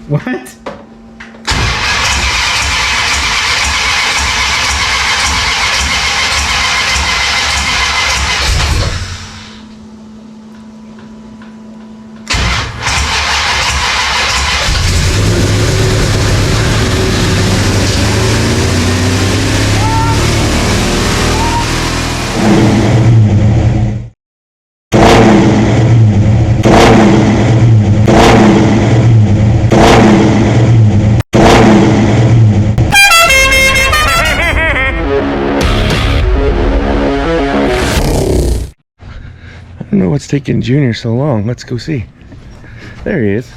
What? I don't know what's taking Junior so long. Let's go see. There he is.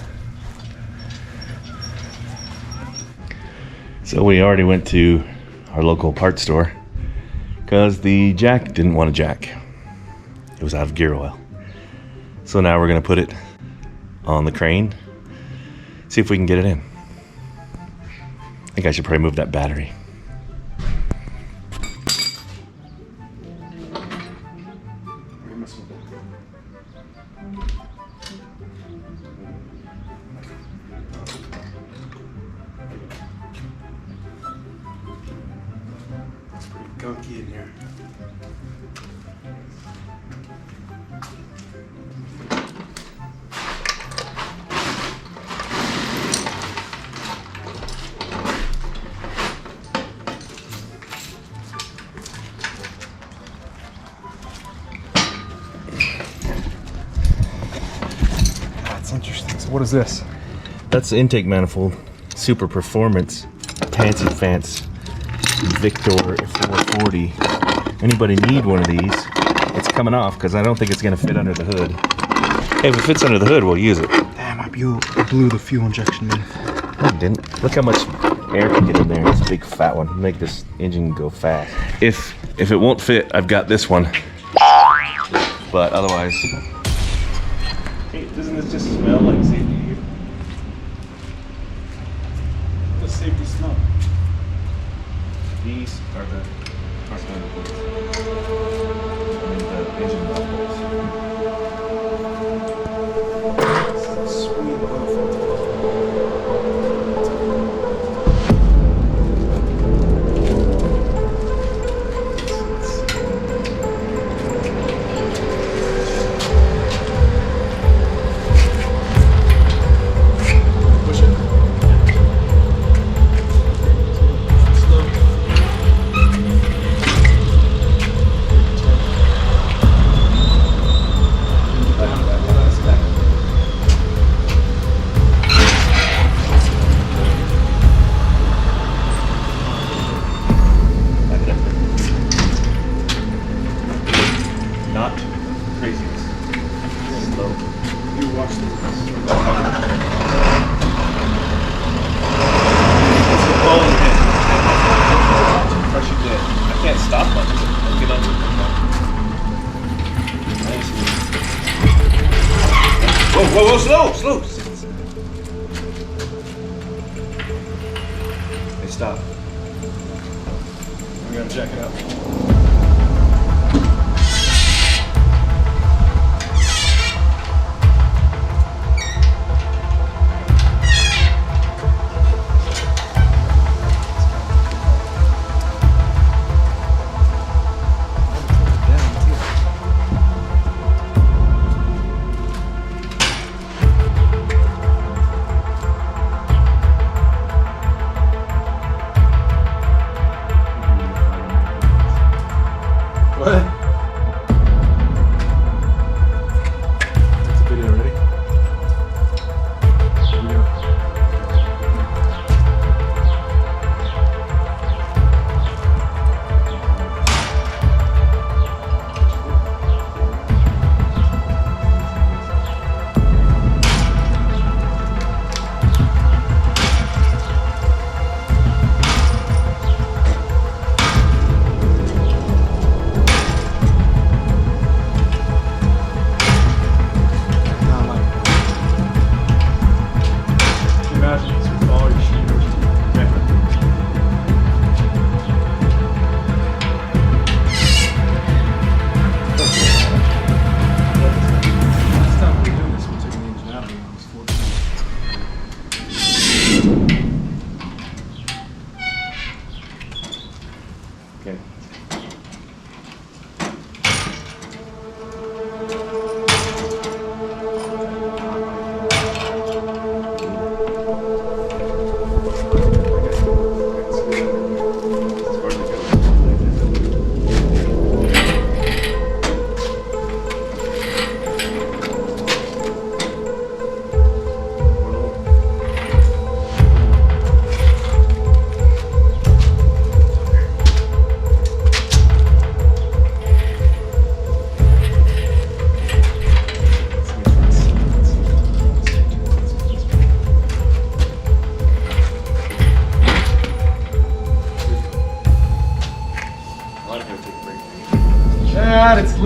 So we already went to our local parts store because the jack didn't want a jack. It was out of gear oil. So now we're gonna put it on the crane, see if we can get it in. I think I should probably move that battery. Gunky in here. That's interesting. So what is this? That's the intake manifold. Super Performance Fancy Fance Victor 440. Anybody need one of these? It's coming off because I don't think it's going to fit under the hood. Hey, if it fits under the hood, we'll use it. Damn, I blew the fuel injection manifold. No, I didn't. Look how much air can get in there. It's a big fat one. Make this engine go fast. If it won't fit, I've got this one. But otherwise, hey, doesn't this just smell like safety gear? What does safety smell? These are the parts manifolds. I mean the engine manifolds. Sweet oil filter. Push it. Not crazy. Slow. You watch this. Crush it dead. I can't stop much. I'll get under it. Whoa, whoa, whoa, slow, slow. Hey, stop. I'm gonna check it out.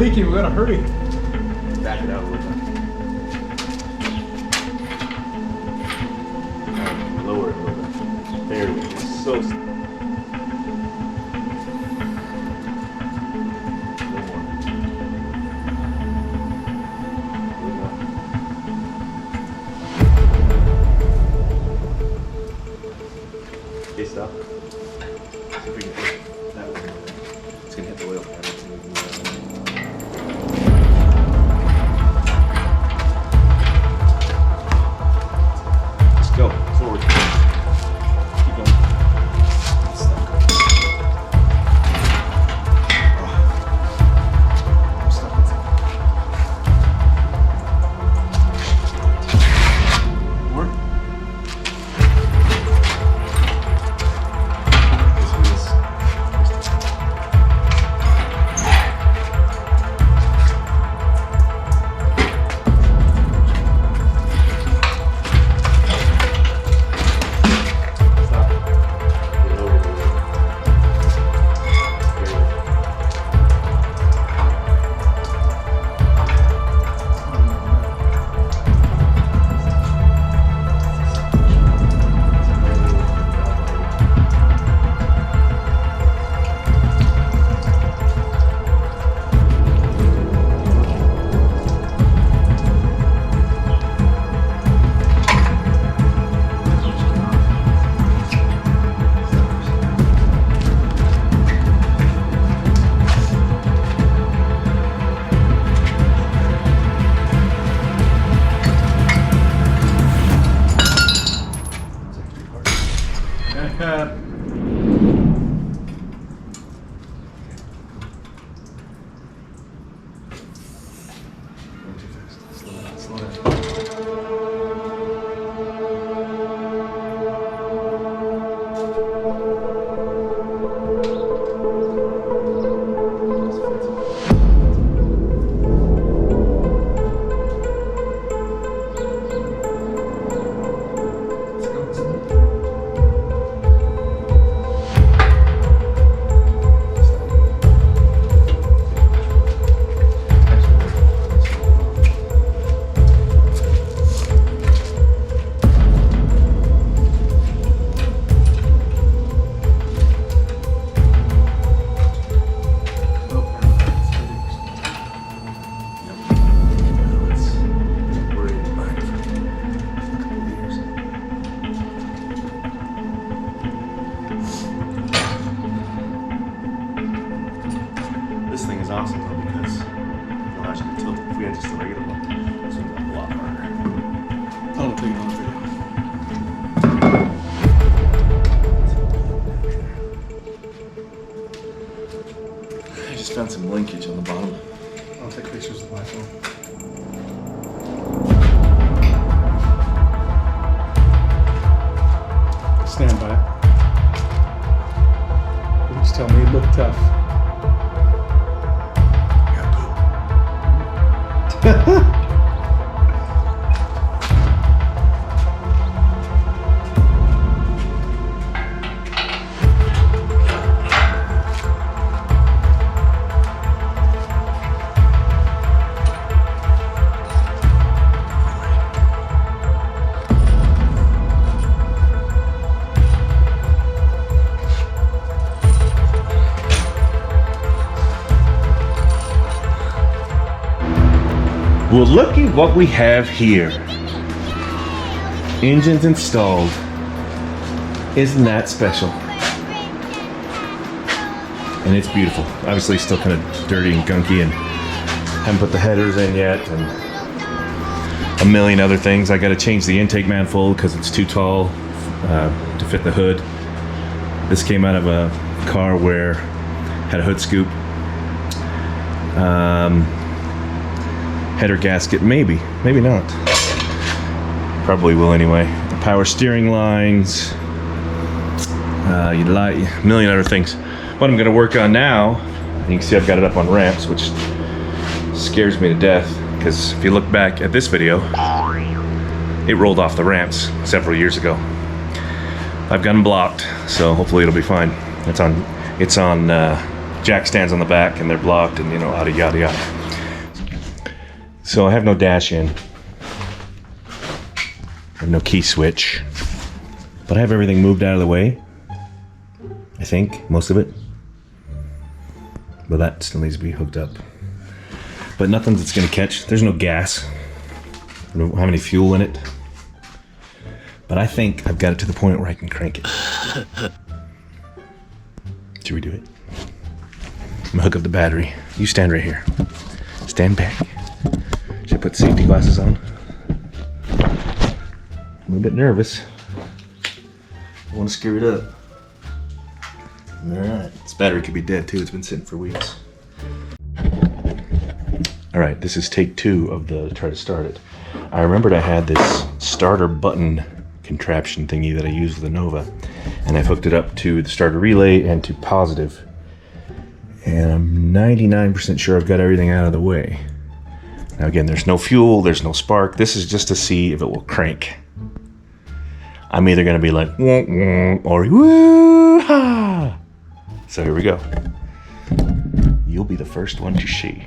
leaking. We gotta hurry. Back it out a little bit. Lower it a little bit. There we go. So. Okay, stop. See if we can push that one. It's gonna hit the oil pan. Just go forward. Keep going. I'm stuck inside. More? This thing is awesome though because it allows you to tilt it. If we had just a regular one, this would be a lot harder. I'll take it on the video. I just found some linkage on the bottom. I'll take pictures with my phone. Stand by. Please tell me it looked tough. Well, look at what we have here. Engines installed. Isn't that special? And it's beautiful. Obviously still kind of dirty and gunky and haven't put the headers in yet and a million other things. I got to change the intake manifold because it's too tall to fit the hood. This came out of a car where had a hood scoop. Header gasket, maybe not. Probably will anyway. The power steering lines, a million other things. What I'm gonna work on now, you can see I've got it up on ramps, which scares me to death, because if you look back at this video, it rolled off the ramps several years ago. I've got them blocked, so hopefully it'll be fine. It's on jack stands on the back and they're blocked and yada yada yada. So I have no dash in. I have no key switch. But I have everything moved out of the way. I think, most of it. But that still needs to be hooked up. But nothing that's gonna catch. There's no gas. I don't have any fuel in it. But I think I've got it to the point where I can crank it. Should we do it? I'm gonna hook up the battery. You stand right here. Stand back. Should I put safety glasses on? I'm a bit nervous. I want to screw it up. Alright. This battery could be dead too. It's been sitting for weeks. Alright, this is take 2 of the try to start it. I remembered I had this starter button contraption thingy that I use with the Nova. And I've hooked it up to the starter relay and to positive. And I'm 99% sure I've got everything out of the way. Now again, there's no fuel, there's no spark. This is just to see if it will crank. I'm either gonna be like, wah, wah, or woo-ha! So here we go. You'll be the first one to see.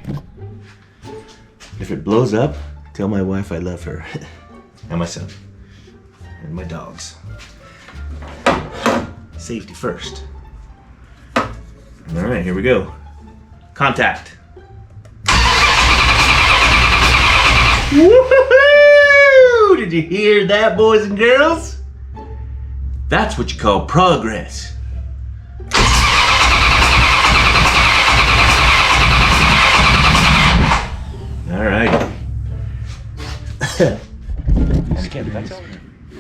If it blows up, tell my wife I love her. And my son. And my dogs. Safety first. Alright, here we go. Contact. Woohoo! Did you hear that, boys and girls? That's what you call progress. Alright.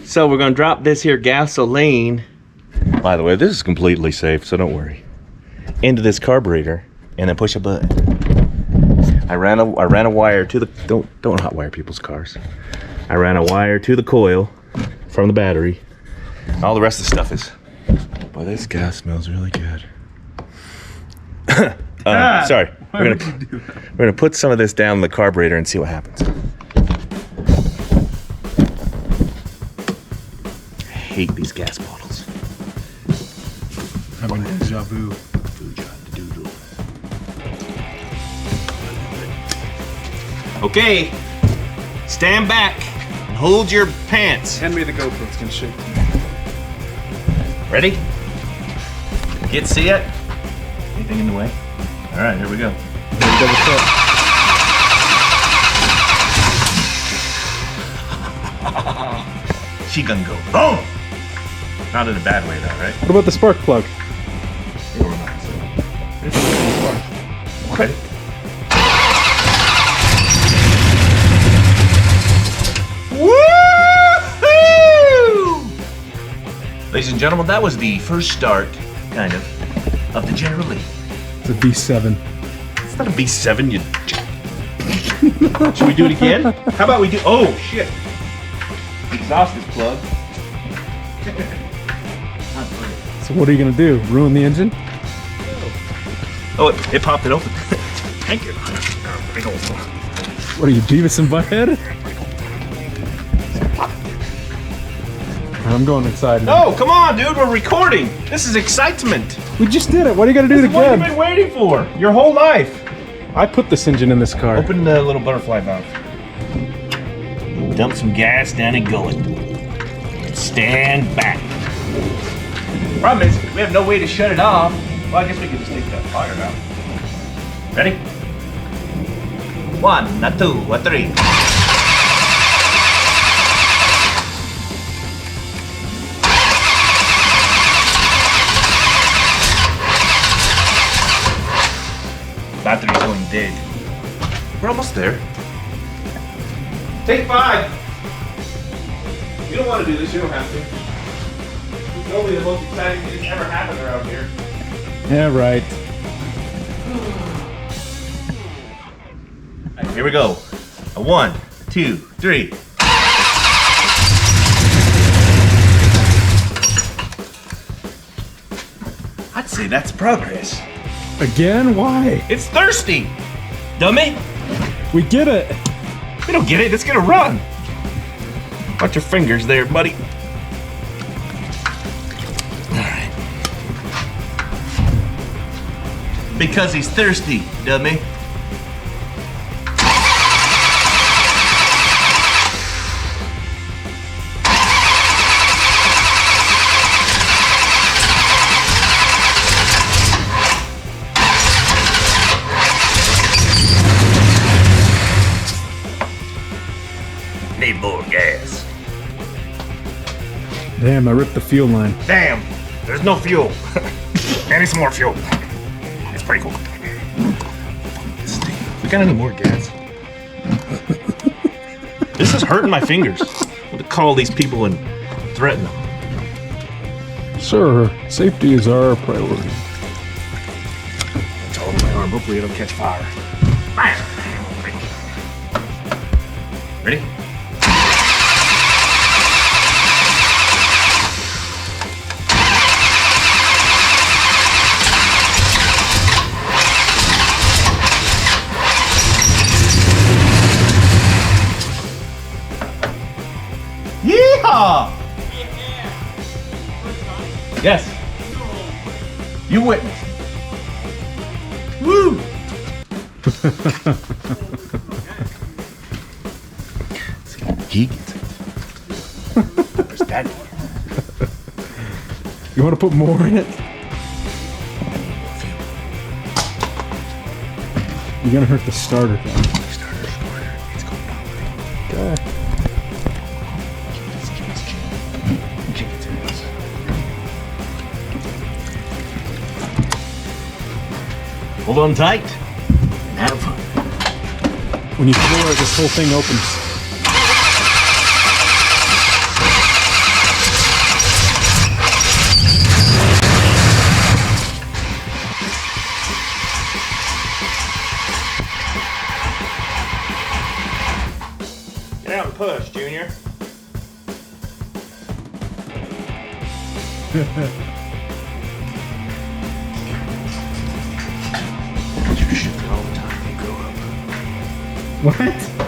So we're gonna drop this here gasoline. By the way, this is completely safe, so don't worry. Into this carburetor and then push a button. I ran a wire to the don't hot wire people's cars. I ran a wire to the coil from the battery. All the rest of the stuff is. Boy, this gas smells really good. Sorry. We're gonna put some of this down in the carburetor and see what happens. I hate these gas bottles. Having deja vu. Okay, stand back and hold your pants. Hand me the GoPro, it's gonna shake. Ready? Get see it? Anything in the way? All right, here we go. Double check. She gonna go boom! Not in a bad way though, right? What about the spark plug? Ready? Woo-hoo! Ladies and gentlemen, that was the first start, kind of the generallee. It's a V7. It's not a V7, you. Should we do it again? How about we do? Oh shit! Exhaust is plugged. So what are you gonna do? Ruin the engine? Oh, it popped it open. Thank you. What are you, Beavis and Butthead? I'm going inside now. No, come on, dude. We're recording. This is excitement. We just did it. Why do you gotta do it What have again? you been waiting for? Your whole life. I put this engine in this car. Open the little butterfly valve. Dump some gas down and go it. Stand back. Problem is, we have no way to shut it off. Well, I guess we could just take that fire out. Ready? 1, a 2, a 3. Battery's going dead. We're almost there. Take 5. You don't want to do this, you don't have to. It's only the most exciting thing that's ever happened around here. Yeah, right. Alright, here we go. A 1, 2, 3. I'd say that's progress. Again? Why? It's thirsty, dummy. We get it. We don't get it. It's gonna run. Watch your fingers there, buddy. All right. Because he's thirsty, dummy. need more gas. Damn, I ripped the fuel line. Damn, there's no fuel. I need some more fuel. It's pretty cool. We got any more gas? This is hurting my fingers. I'm gonna call these people and threaten them. Sir, safety is our priority. That's all in my arm. Hopefully it'll catch fire. Fire! Ready? Yeehaw! Yes. You witnessed. Woo! Geek. Where's Daddy? You want to put more in it? You're gonna hurt the starter thing. Starter. It's going on. Okay. Hold on tight and have fun. When you floor it, this whole thing opens. Get out and push, Junior. You shoot all the time you grow up. What?